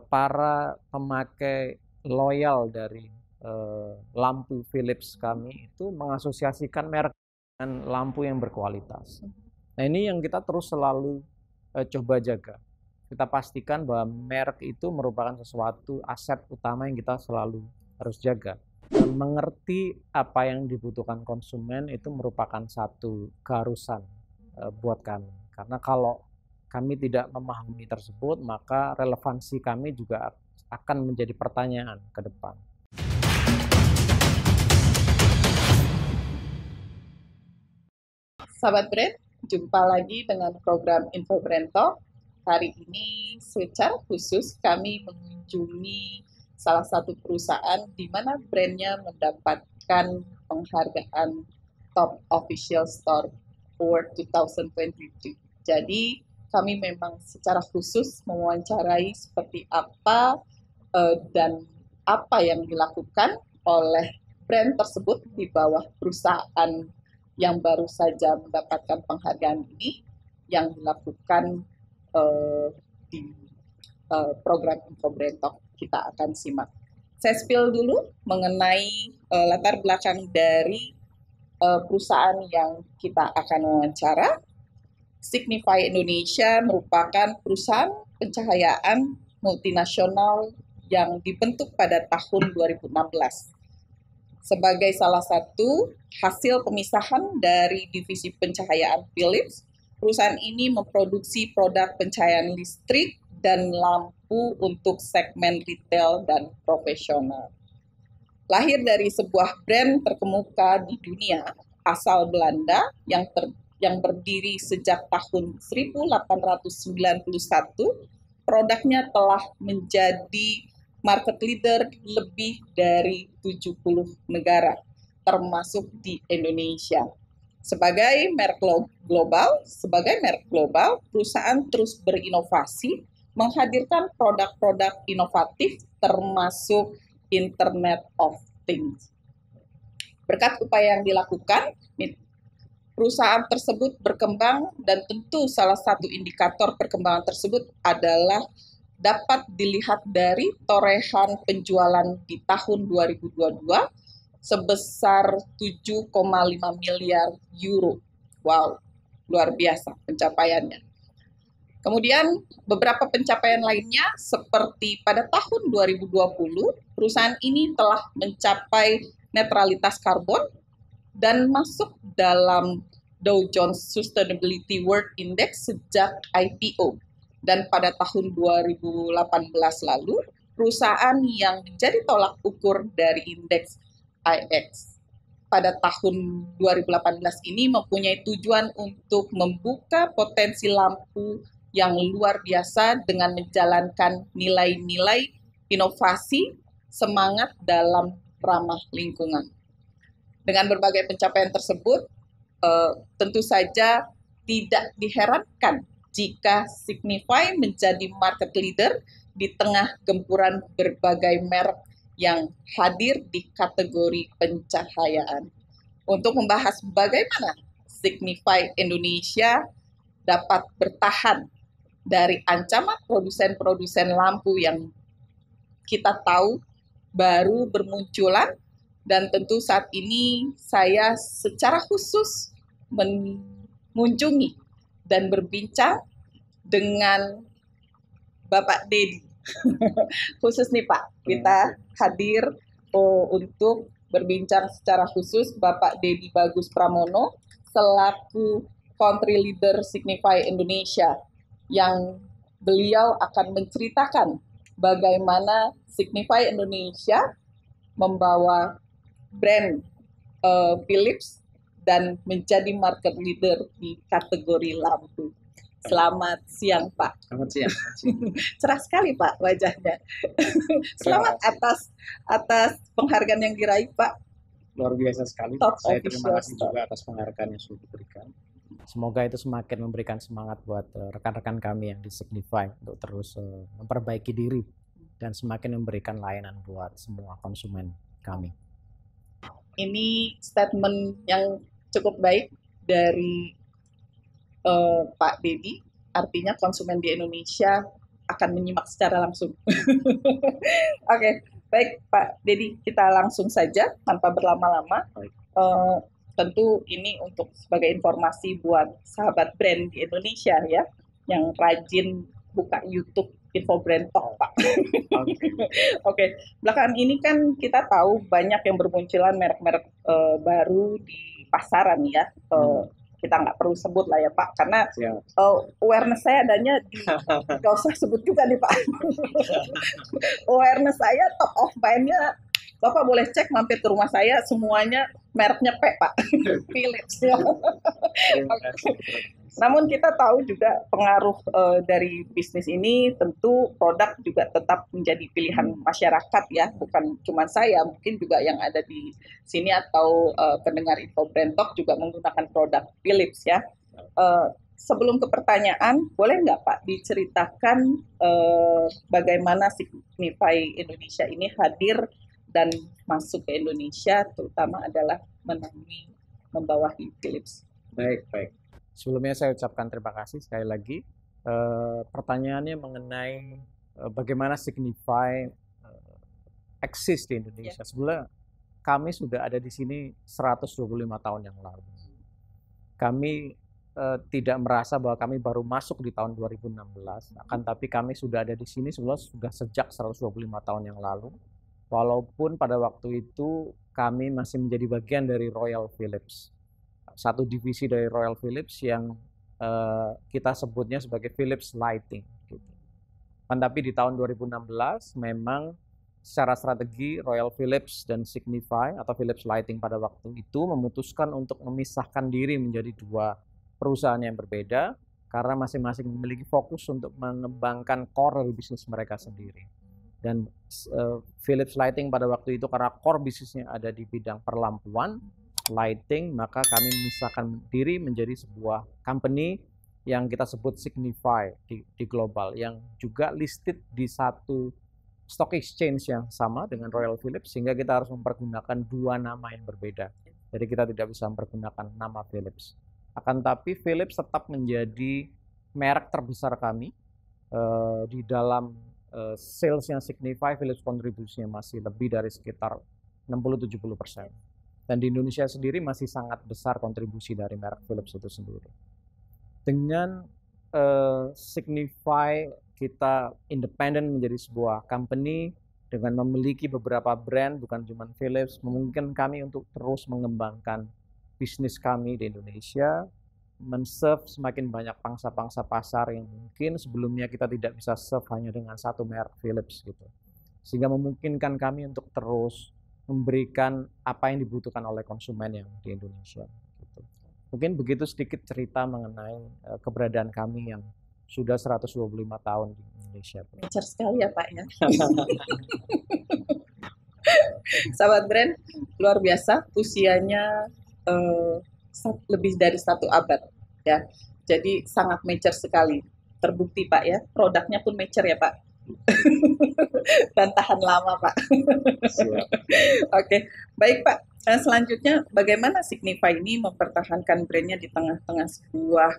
para pemakai loyal dari lampu Philips kami itu mengasosiasikan merek dengan lampu yang berkualitas. Nah, ini yang kita terus selalu coba jaga. Kita pastikan bahwa merek itu merupakan sesuatu aset utama yang kita selalu harus jaga. Dan mengerti apa yang dibutuhkan konsumen itu merupakan satu keharusan buat kami. Karena kalau kami tidak memahami tersebut, maka relevansi kami juga akan menjadi pertanyaan ke depan. Sahabat Brand, jumpa lagi dengan program Info Brand Talk. Hari ini secara khusus kami mengunjungi salah satu perusahaan di mana brandnya mendapatkan penghargaan Top Official Store Award 2022. Jadi kami memang secara khusus mewawancarai seperti apa dan apa yang dilakukan oleh brand tersebut di bawah perusahaan yang baru saja mendapatkan penghargaan ini yang dilakukan di program Info Brand Talk. Kita akan simak. Saya spill dulu mengenai latar belakang dari perusahaan yang kita akan wawancara. Signify Indonesia merupakan perusahaan pencahayaan multinasional yang dibentuk pada tahun 2016. Sebagai salah satu hasil pemisahan dari divisi pencahayaan Philips, perusahaan ini memproduksi produk pencahayaan listrik dan lampu untuk segmen retail dan profesional. Lahir dari sebuah brand terkemuka di dunia asal Belanda yang berdiri sejak tahun 1891, produknya telah menjadi market leader lebih dari 70 negara, termasuk di Indonesia. Sebagai merek global, perusahaan terus berinovasi, menghadirkan produk-produk inovatif termasuk Internet of Things. Berkat upaya yang dilakukan, perusahaan tersebut berkembang dan tentu salah satu indikator perkembangan tersebut adalah dapat dilihat dari torehan penjualan di tahun 2022 sebesar 7,5 miliar euro. Wow, luar biasa pencapaiannya. Kemudian beberapa pencapaian lainnya seperti pada tahun 2020, perusahaan ini telah mencapai netralitas karbon dan masuk dalam Dow Jones Sustainability World Index sejak IPO. Dan pada tahun 2018 lalu, perusahaan yang menjadi tolak ukur dari indeks IX pada tahun 2018 ini mempunyai tujuan untuk membuka potensi lampu yang luar biasa dengan menjalankan nilai-nilai inovasi, semangat dalam ramah lingkungan. Dengan berbagai pencapaian tersebut, tentu saja tidak diherankan jika Signify menjadi market leader di tengah gempuran berbagai merek yang hadir di kategori pencahayaan. Untuk membahas bagaimana Signify Indonesia dapat bertahan dari ancaman produsen-produsen lampu yang kita tahu baru bermunculan, dan tentu saat ini saya secara khusus mengunjungi dan berbincang dengan Bapak Dedi. Khusus nih Pak, kita hadir untuk berbincang secara khusus Bapak Dedi Bagus Pramono selaku Country Leader Signify Indonesia, yang beliau akan menceritakan bagaimana Signify Indonesia membawa brand Philips dan menjadi market leader di kategori lampu. Selamat siang Pak. Selamat siang. Cerah sekali Pak wajahnya. Selamat atas penghargaan yang diraih Pak. Luar biasa sekali. Top Saya terima kasih Official juga atas penghargaan yang sudah diberikan. Semoga itu semakin memberikan semangat buat rekan-rekan kami yang di Signify untuk terus memperbaiki diri dan semakin memberikan layanan buat semua konsumen kami. Ini statement yang cukup baik dari Pak Dedi. Artinya konsumen di Indonesia akan menyimak secara langsung. Oke, baik Pak Dedi, kita langsung saja tanpa berlama-lama. Tentu ini untuk sebagai informasi buat sahabat brand di Indonesia ya, yang rajin buka YouTube Info Brand Talk, Pak. Oke, belakangan ini kan kita tahu banyak yang bermunculan merek-merek baru di pasaran ya. Kita nggak perlu sebut lah ya Pak, karena awareness saya adanya di, nggak usah sebut juga nih Pak. Awareness saya top of mind-nya, Bapak boleh cek mampir ke rumah saya, semuanya mereknya P Pak, Philips. Namun kita tahu juga pengaruh dari bisnis ini, tentu produk juga tetap menjadi pilihan masyarakat ya, bukan cuma saya, mungkin juga yang ada di sini atau pendengar Info Brand Talk juga menggunakan produk Philips ya. Sebelum ke pertanyaan, boleh nggak Pak diceritakan bagaimana Signify Indonesia ini hadir dan masuk ke Indonesia, terutama adalah membawahi Philips. Baik. Sebelumnya saya ucapkan terima kasih sekali lagi. Pertanyaannya mengenai bagaimana Signify eksis di Indonesia. Sebenarnya kami sudah ada di sini 125 tahun yang lalu. Kami tidak merasa bahwa kami baru masuk di tahun 2016, akan tapi kami sudah ada di sini sudah sejak 125 tahun yang lalu. Walaupun pada waktu itu kami masih menjadi bagian dari Royal Philips, satu divisi dari Royal Philips yang kita sebutnya sebagai Philips Lighting. Gitu. Tapi di tahun 2016 memang secara strategi Royal Philips dan Signify atau Philips Lighting pada waktu itu memutuskan untuk memisahkan diri menjadi dua perusahaan yang berbeda karena masing-masing memiliki fokus untuk mengembangkan core dari bisnis mereka sendiri. Dan Philips Lighting pada waktu itu karena core bisnisnya ada di bidang perlampuan, lighting, maka kami memisahkan diri menjadi sebuah company yang kita sebut Signify di global, yang juga listed di satu stock exchange yang sama dengan Royal Philips, sehingga kita harus mempergunakan dua nama yang berbeda. Jadi kita tidak bisa mempergunakan nama Philips. Akan tapi Philips tetap menjadi merek terbesar kami di dalam sales yang Signify. Philips kontribusinya masih lebih dari sekitar 60-70%. Dan di Indonesia sendiri masih sangat besar kontribusi dari merek Philips itu sendiri. Dengan Signify kita independen menjadi sebuah company dengan memiliki beberapa brand, bukan cuma Philips, memungkinkan kami untuk terus mengembangkan bisnis kami di Indonesia, men-serve semakin banyak pangsa-pangsa pasar yang mungkin sebelumnya kita tidak bisa serve hanya dengan satu merek Philips gitu. Sehingga memungkinkan kami untuk terus memberikan apa yang dibutuhkan oleh konsumen yang di Indonesia. Gitu. Mungkin begitu sedikit cerita mengenai keberadaan kami yang sudah 125 tahun di Indonesia. Mature sekali ya Pak ya. Sahabat brand, luar biasa, usianya lebih dari 1 abad ya. Jadi sangat mature sekali. Terbukti Pak ya, produknya pun mature ya Pak. Dan tahan lama Pak. Oke, baik Pak. Selanjutnya bagaimana Signify ini mempertahankan brandnya di tengah-tengah sebuah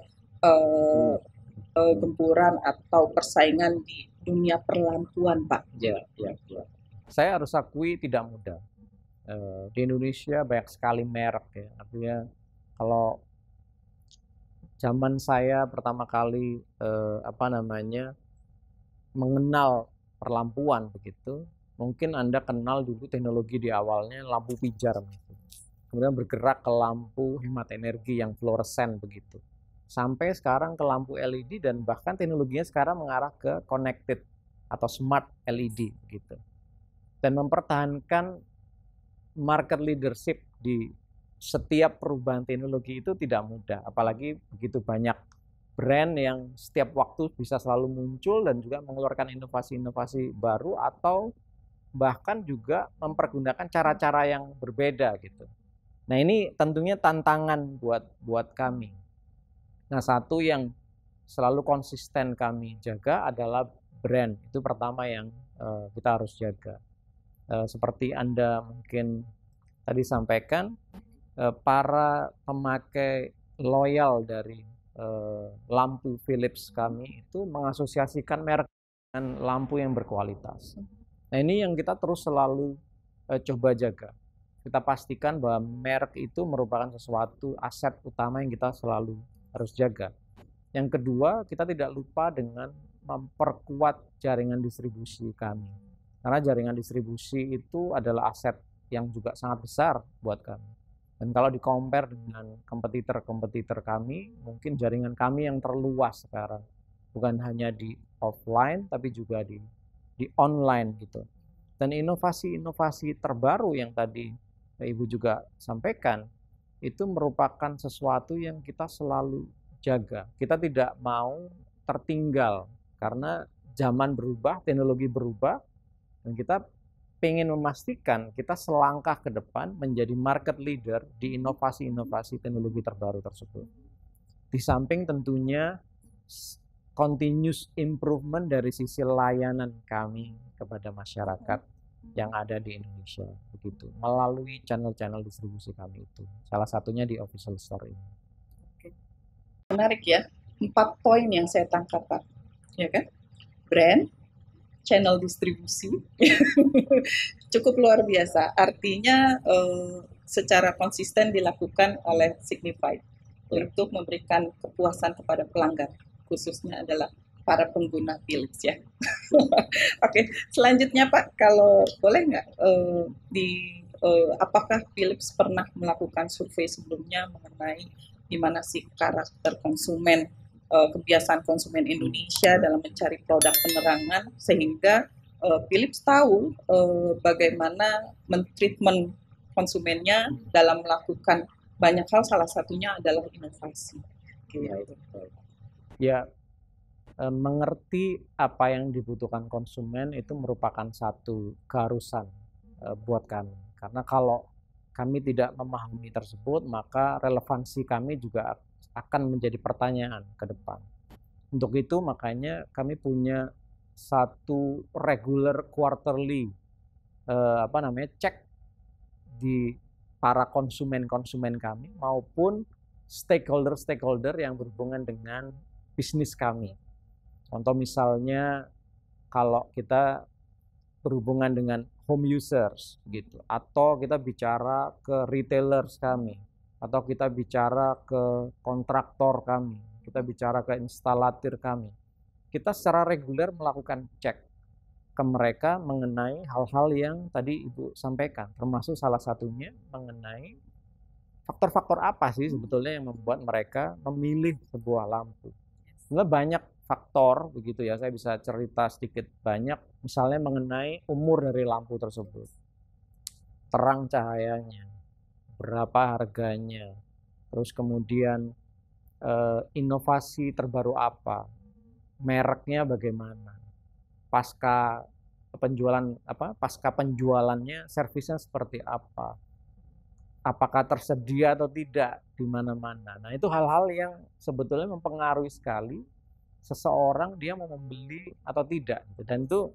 gempuran atau persaingan di dunia perlampuan Pak? Ya. Saya harus akui tidak mudah. Di Indonesia banyak sekali merek ya. Artinya kalau zaman saya pertama kali mengenal perlampuan begitu, mungkin Anda kenal dulu teknologi di awalnya lampu pijar gitu. Kemudian bergerak ke lampu hemat energi yang fluoresen begitu. Sampai sekarang ke lampu LED dan bahkan teknologinya sekarang mengarah ke connected atau smart LED begitu. Dan mempertahankan market leadership di setiap perubahan teknologi itu tidak mudah, apalagi begitu banyak brand yang setiap waktu bisa selalu muncul dan juga mengeluarkan inovasi-inovasi baru atau bahkan juga mempergunakan cara-cara yang berbeda gitu. Nah, ini tentunya tantangan buat kami. Nah, satu yang selalu konsisten kami jaga adalah brand. Itu pertama yang kita harus jaga. Seperti Anda mungkin tadi sampaikan, para pemakai loyal dari lampu Philips kami itu mengasosiasikan merek dengan lampu yang berkualitas. Nah, ini yang kita terus selalu coba jaga. Kita pastikan bahwa merek itu merupakan sesuatu aset utama yang kita selalu harus jaga. Yang kedua, kita tidak lupa dengan memperkuat jaringan distribusi kami. Karena jaringan distribusi itu adalah aset yang juga sangat besar buat kami. Dan kalau di-compare dengan kompetitor-kompetitor kami, mungkin jaringan kami yang terluas sekarang. Bukan hanya di offline, tapi juga di online gitu. Dan inovasi-inovasi terbaru yang tadi Ibu juga sampaikan, itu merupakan sesuatu yang kita selalu jaga. Kita tidak mau tertinggal, karena zaman berubah, teknologi berubah, dan kita pengen memastikan kita selangkah ke depan menjadi market leader di inovasi-inovasi teknologi terbaru tersebut. Di samping tentunya continuous improvement dari sisi layanan kami kepada masyarakat yang ada di Indonesia, begitu, melalui channel-channel distribusi kami itu. Salah satunya di official store ini. Menarik ya, 4 poin yang saya tangkap, Pak. Ya kan? Brand, channel distribusi, cukup luar biasa. Artinya secara konsisten dilakukan oleh Signify untuk memberikan kepuasan kepada pelanggan, khususnya adalah para pengguna Philips ya. Oke, selanjutnya Pak, kalau boleh nggak apakah Philips pernah melakukan survei sebelumnya mengenai gimana sih karakter konsumen, kebiasaan konsumen Indonesia dalam mencari produk penerangan, sehingga Philips tahu bagaimana mentreatment konsumennya dalam melakukan banyak hal, salah satunya adalah inovasi. Ya, mengerti apa yang dibutuhkan konsumen itu merupakan satu keharusan buat kami. Karena kalau kami tidak memahami tersebut, maka relevansi kami juga akan menjadi pertanyaan ke depan. Untuk itu makanya kami punya satu regular quarterly cek di para konsumen-konsumen kami maupun stakeholder-stakeholder yang berhubungan dengan bisnis kami. Contoh misalnya kalau kita berhubungan dengan home users gitu, atau kita bicara ke retailers kami, atau kita bicara ke kontraktor kami, kita bicara ke instalatir kami. Kita secara reguler melakukan cek ke mereka mengenai hal-hal yang tadi Ibu sampaikan, termasuk salah satunya mengenai faktor-faktor apa sih sebetulnya yang membuat mereka memilih sebuah lampu. Sebenarnya banyak faktor begitu ya, saya bisa cerita sedikit banyak, misalnya mengenai umur dari lampu tersebut, terang cahayanya, berapa harganya, terus kemudian inovasi terbaru apa, mereknya bagaimana, pasca penjualannya servisnya seperti apa, apakah tersedia atau tidak di mana-mana. Nah, itu hal-hal yang sebetulnya mempengaruhi sekali seseorang dia mau membeli atau tidak. Dan itu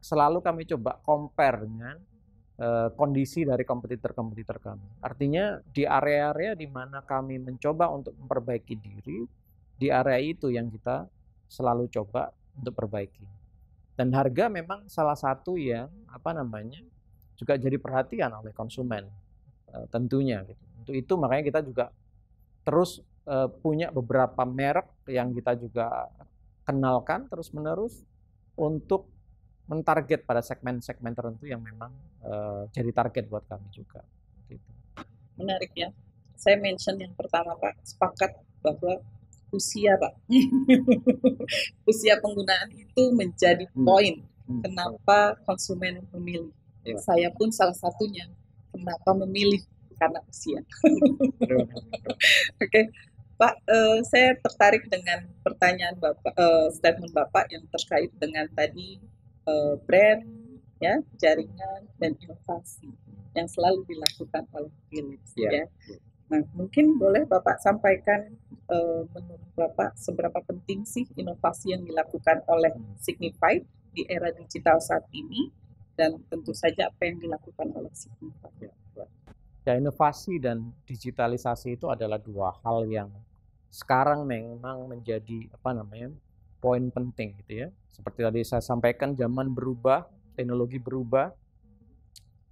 selalu kami coba compare dengan kondisi dari kompetitor-kompetitor kami. Artinya di area-area di mana kami mencoba untuk memperbaiki diri, di area itu yang kita selalu coba untuk perbaiki. Dan harga memang salah satu yang juga jadi perhatian oleh konsumen tentunya gitu. Untuk itu makanya kita juga terus punya beberapa merek yang kita juga kenalkan terus-menerus untuk mentarget pada segmen-segmen tertentu yang memang jadi target buat kami juga. Gitu. Menarik ya. Saya mention yang pertama Pak, sepakat bahwa usia Pak. Usia penggunaan itu menjadi poin kenapa konsumen memilih. Saya pun salah satunya kenapa memilih, karena usia. Oke. Pak, saya tertarik dengan pertanyaan Bapak, statement Bapak yang terkait dengan tadi brand, ya, jaringan dan inovasi yang selalu dilakukan oleh Philips. Ya. Nah, mungkin boleh Bapak sampaikan menurut Bapak seberapa penting sih inovasi yang dilakukan oleh Signify di era digital saat ini, dan tentu saja apa yang dilakukan oleh Signify. Ya, inovasi dan digitalisasi itu adalah dua hal yang sekarang memang menjadi poin penting gitu ya. Seperti tadi saya sampaikan, zaman berubah, teknologi berubah,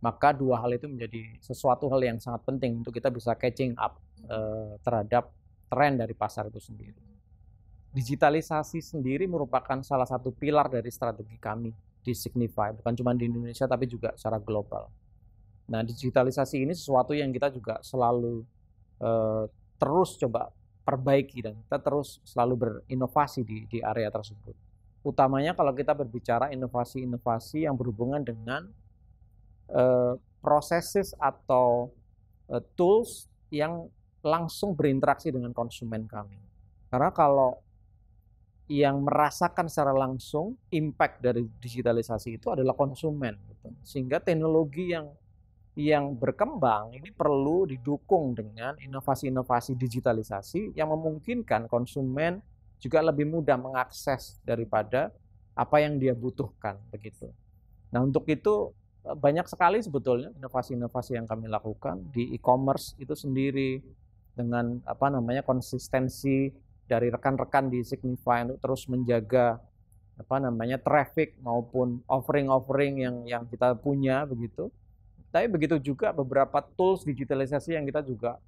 maka dua hal itu menjadi sesuatu hal yang sangat penting untuk kita bisa catching up terhadap tren dari pasar itu sendiri. Digitalisasi sendiri merupakan salah satu pilar dari strategi kami di Signify, bukan cuma di Indonesia tapi juga secara global. Nah, digitalisasi ini sesuatu yang kita juga selalu terus coba perbaiki dan kita terus selalu berinovasi di area tersebut. Utamanya kalau kita berbicara inovasi-inovasi yang berhubungan dengan processes atau tools yang langsung berinteraksi dengan konsumen kami. Karena kalau yang merasakan secara langsung impact dari digitalisasi itu adalah konsumen, gitu. Sehingga teknologi yang berkembang ini perlu didukung dengan inovasi-inovasi digitalisasi yang memungkinkan konsumen juga lebih mudah mengakses daripada apa yang dia butuhkan, begitu. Nah, untuk itu banyak sekali sebetulnya inovasi-inovasi yang kami lakukan di e-commerce itu sendiri, dengan konsistensi dari rekan-rekan di Signify untuk terus menjaga traffic maupun offering yang kita punya, begitu. Tapi begitu juga beberapa tools digitalisasi yang kita juga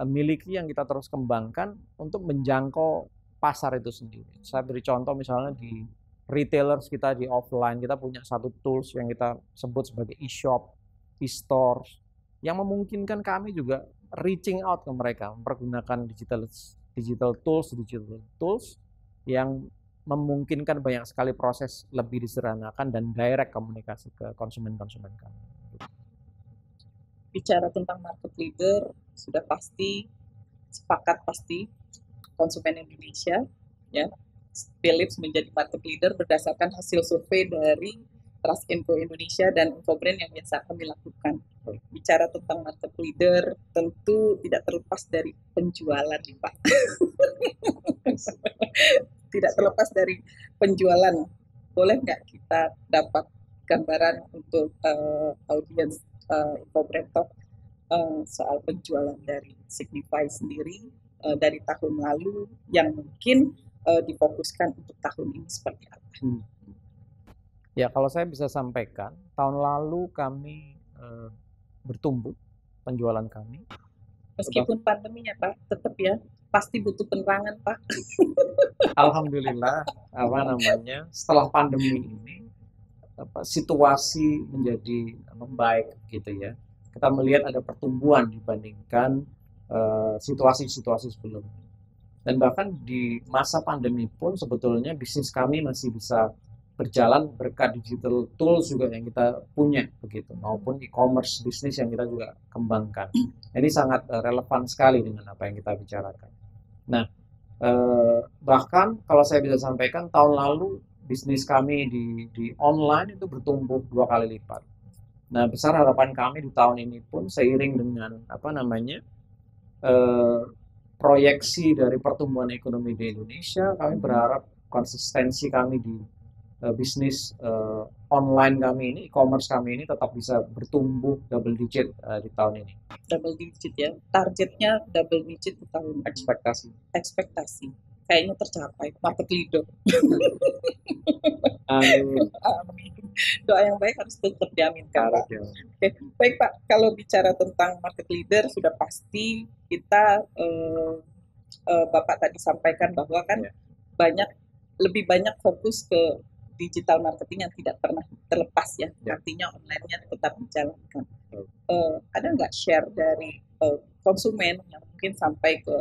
miliki, yang kita terus kembangkan untuk menjangkau pasar itu sendiri. Saya beri contoh misalnya di retailers kita di offline, kita punya satu tools yang kita sebut sebagai e-shop, e-stores, yang memungkinkan kami juga reaching out ke mereka, mempergunakan digital tools yang memungkinkan banyak sekali proses lebih disederhanakan dan direct komunikasi ke konsumen-konsumen kami. Bicara tentang market leader, sudah pasti sepakat pasti konsumen Indonesia, ya. Philips menjadi market leader berdasarkan hasil survei dari Trust Info Indonesia dan Infobrand yang biasa kami lakukan. Bicara tentang market leader, tentu tidak terlepas dari penjualan, Pak. Tidak terlepas dari penjualan. Boleh nggak kita dapat gambaran untuk audiens Infobrand Talk soal penjualan dari Signify sendiri dari tahun lalu yang mungkin difokuskan untuk tahun ini seperti apa? Ya, kalau saya bisa sampaikan, tahun lalu kami bertumbuh penjualan kami. Meskipun pandeminya, Pak, tetap ya pasti butuh penerangan, Pak. Alhamdulillah, setelah pandemi ini situasi menjadi membaik, gitu ya. Kita melihat ada pertumbuhan dibandingkan situasi-situasi sebelumnya. Dan bahkan di masa pandemi pun sebetulnya bisnis kami masih bisa berjalan berkat digital tools juga yang kita punya, begitu, maupun e-commerce bisnis yang kita juga kembangkan. Ini sangat relevan sekali dengan apa yang kita bicarakan. Nah, bahkan kalau saya bisa sampaikan, tahun lalu bisnis kami di online itu bertumbuh 2 kali lipat. Nah, besar harapan kami di tahun ini pun seiring dengan proyeksi dari pertumbuhan ekonomi di Indonesia, kami berharap konsistensi kami di bisnis online kami ini, e-commerce kami ini tetap bisa bertumbuh double digit di tahun ini. Double digit ya, targetnya double digit di tahun. Ekspektasi kayaknya tercapai, market leader. Amin. Doa yang baik harus tetap diaminkan, Pak. Oke, baik Pak, kalau bicara tentang market leader sudah pasti kita Bapak tadi sampaikan bahwa kan lebih banyak fokus ke digital marketing yang tidak pernah terlepas ya. Artinya online-nya tetap dijalankan. Ada nggak share dari konsumen yang mungkin sampai ke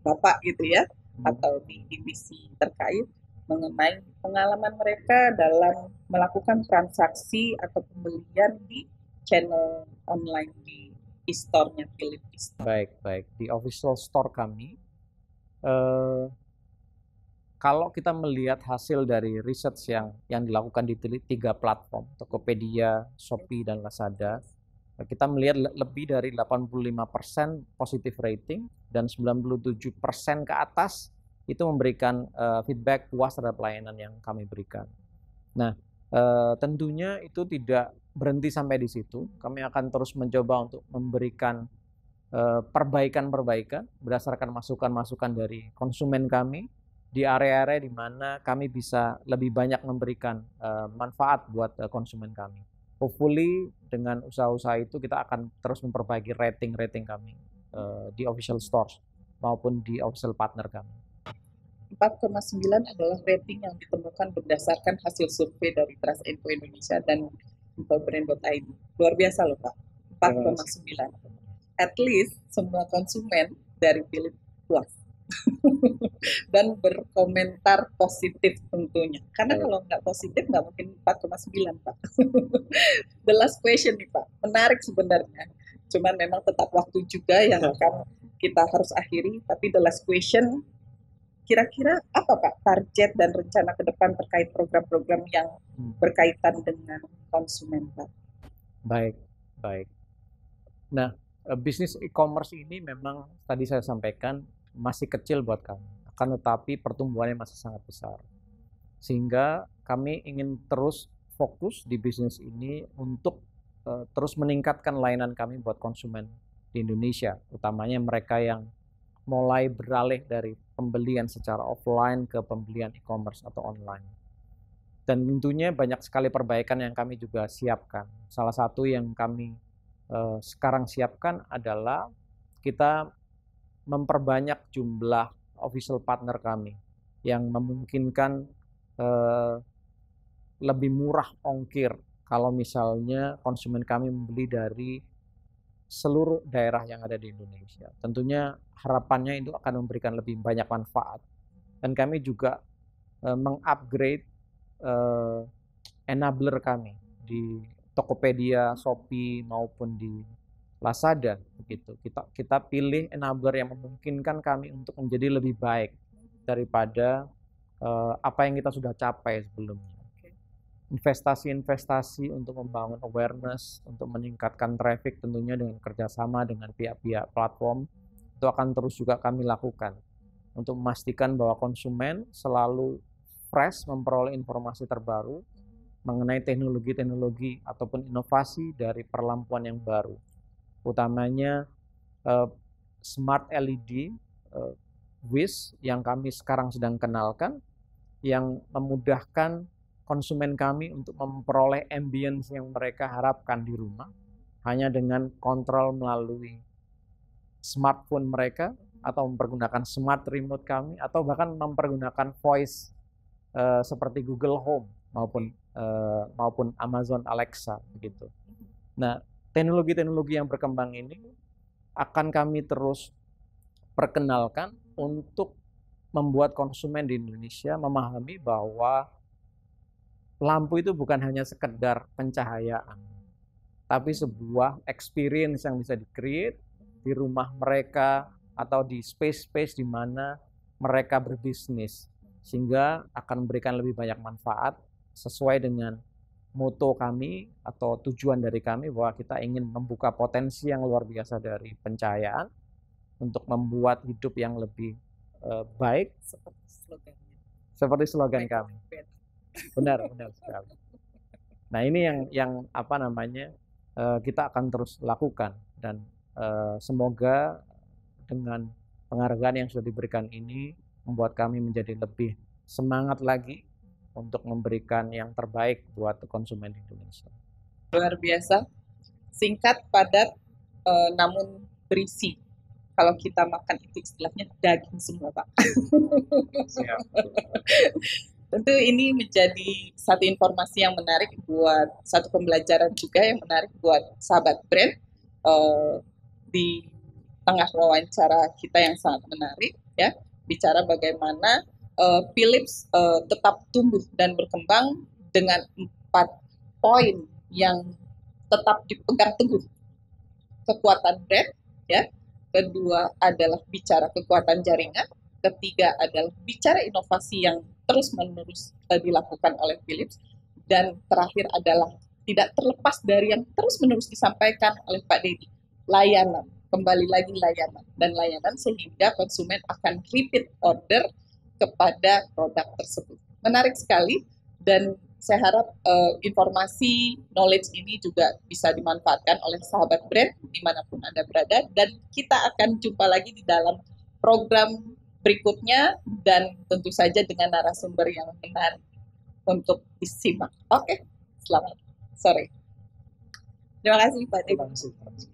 Bapak gitu ya, atau di divisi terkait mengenai pengalaman mereka dalam melakukan transaksi atau pembelian di channel online di e-store-nya Philips? Baik. Di official store kami, kalau kita melihat hasil dari research yang dilakukan di 3 platform, Tokopedia, Shopee, dan Lazada, kita melihat lebih dari 85% positive rating dan 97% ke atas itu memberikan feedback puas terhadap pelayanan yang kami berikan. Nah, tentunya itu tidak berhenti sampai di situ. Kami akan terus mencoba untuk memberikan perbaikan-perbaikan berdasarkan masukan-masukan dari konsumen kami, di area-area di mana kami bisa lebih banyak memberikan manfaat buat konsumen kami. Hopefully dengan usaha-usaha itu kita akan terus memperbaiki rating kami di official stores maupun di official partner kami. 4,9 adalah rating yang ditemukan berdasarkan hasil survei dari Trust Info Indonesia dan infobrand.id. Luar biasa loh Pak, 4,9. At least semua konsumen dari Philips puas dan berkomentar positif tentunya. Karena kalau nggak positif nggak mungkin 4,9 Pak. The last question nih Pak, menarik sebenarnya. Cuman memang tetap waktu juga yang akan kita harus akhiri, tapi the last question, kira-kira apa Pak target dan rencana ke depan terkait program-program yang berkaitan dengan konsumen Pak? Baik. Nah, bisnis e-commerce ini memang tadi saya sampaikan masih kecil buat kami, akan tetapi pertumbuhannya masih sangat besar. Sehingga kami ingin terus fokus di bisnis ini untuk terus meningkatkan layanan kami buat konsumen di Indonesia, utamanya mereka yang mulai beralih dari pembelian secara offline ke pembelian e-commerce atau online. Dan tentunya banyak sekali perbaikan yang kami juga siapkan. Salah satu yang kami sekarang siapkan adalah kita memperbanyak jumlah official partner kami yang memungkinkan lebih murah ongkir kalau misalnya konsumen kami membeli dari seluruh daerah yang ada di Indonesia. Tentunya harapannya itu akan memberikan lebih banyak manfaat. Dan kami juga mengupgrade enabler kami di Tokopedia, Shopee maupun di Lazada begitu. Kita pilih enabler yang memungkinkan kami untuk menjadi lebih baik daripada apa yang kita sudah capai sebelumnya. Investasi untuk membangun awareness, untuk meningkatkan traffic tentunya dengan kerjasama dengan pihak-pihak platform itu akan terus juga kami lakukan untuk memastikan bahwa konsumen selalu fresh memperoleh informasi terbaru mengenai teknologi-teknologi ataupun inovasi dari perlampuan yang baru, utamanya Smart LED WIS yang kami sekarang sedang kenalkan, yang memudahkan konsumen kami untuk memperoleh ambience yang mereka harapkan di rumah hanya dengan kontrol melalui smartphone mereka atau mempergunakan smart remote kami atau bahkan mempergunakan voice seperti Google Home maupun Amazon Alexa begitu. Nah, teknologi-teknologi yang berkembang ini akan kami terus perkenalkan untuk membuat konsumen di Indonesia memahami bahwa lampu itu bukan hanya sekedar pencahayaan, tapi sebuah experience yang bisa di-create di rumah mereka atau di space-space di mana mereka berbisnis, sehingga akan memberikan lebih banyak manfaat sesuai dengan moto kami atau tujuan dari kami bahwa kita ingin membuka potensi yang luar biasa dari pencahayaan untuk membuat hidup yang lebih baik, seperti slogan kami. Benar sekali. Nah, ini yang apa namanya kita akan terus lakukan dan semoga dengan penghargaan yang sudah diberikan ini membuat kami menjadi lebih semangat lagi untuk memberikan yang terbaik buat konsumen Indonesia. Luar biasa, singkat, padat, namun berisi. Kalau kita makan itu istilahnya daging semua, Pak. Siap. Tentu ini menjadi satu informasi yang menarik buat satu pembelajaran juga yang menarik buat sahabat brand di tengah wawancara kita yang sangat menarik ya, bicara bagaimana Philips tetap tumbuh dan berkembang dengan 4 poin yang tetap dipegang teguh. Kekuatan brand ya, kedua adalah bicara kekuatan jaringan, ketiga adalah bicara inovasi yang terus-menerus dilakukan oleh Philips, dan terakhir adalah tidak terlepas dari yang terus-menerus disampaikan oleh Pak Dedi, layanan, kembali lagi layanan sehingga konsumen akan repeat order kepada produk tersebut. Menarik sekali, dan saya harap informasi, knowledge ini juga bisa dimanfaatkan oleh sahabat brand dimanapun Anda berada, dan kita akan jumpa lagi di dalam program berikutnya, dan tentu saja dengan narasumber yang menarik untuk disimak. Oke, selamat sore. Terima kasih Pak Dedi.